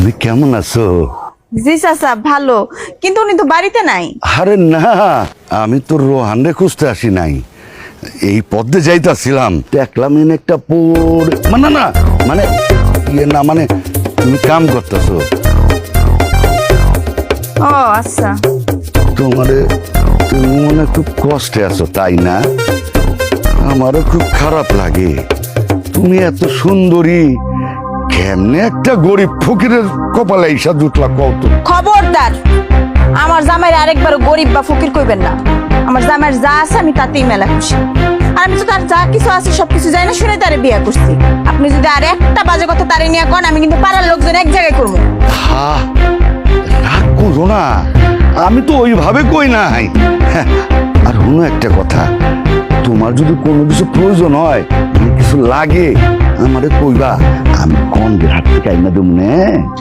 তুমি কেমন আছো? জি চাচা ভালো, কিন্তু উনি তো বাড়িতে নাই। আরে না, আমি তো রোহানরে খুঁজতে আসি নাই, এই পথে যাইতাছিলাম, দেখলাম এনে একটা না না মানে না মানে তুমি কাম করতেছো। ও আচ্ছা। তোমারে তুমি মনে হয় খুব কষ্টে আছো তাই না? আমারও খুব খারাপ লাগে। তুমি এত সুন্দরী, কেমনে একটা গরিব ফকিরের কপালে ঈশা জুটলা কত? খবরদার, আমার জামাইয়ের আরেকবারও গরিব বা ফকির কইবেন না। আমার জামাইয়ের যা আছে আমি তাতেই মেলা খুশি। আর আমি তো তার যা কিছু আছে সবকিছু জানি না শুনে তারে বিয়ে করছি। আপনি যদি আর একটা বাজে কথা তারে নিয়ে কন, আমি কিন্তু পাড়ার লোকজন এক জায়গায় করবো। হা, রাগ করো না, আমি তো ওইভাবে কই নাই। হ্যাঁ, আর হলো একটা কথা, তোমার যদি কোনো কিছু প্রয়োজন হয়, যদি কিছু লাগে আমারে কইবা, আমি কম হাত থেকে আইনা দেবো না।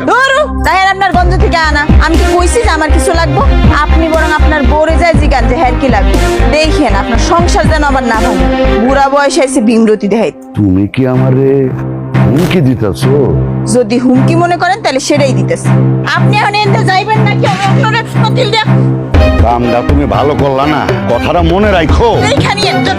ধরু তাহের আপনার গঞ্জ থেকে আনা, আমি কি কইছি যে আমার কিছু লাগবো? আপনি বরং আপনার বউরে যায় জিগান যে হ্যার কি লাগবে। দেখেন আপনার সংসার যেন আবার না ভাঙে। বুড়া বয়সে এসে ভীমরতি দেখাই। তুমি কি আমারে হুমকি দিতেছো? যদি হুমকি মনে করেন তাহলে সেটাই দিতেছে। আপনি এখন এনতে যাইবেন নাকি আমি আপনারে পাতিল দিয়া কামটা তুমি ভালো করলা না, কথাটা মনে রাখো। এইখানে একজন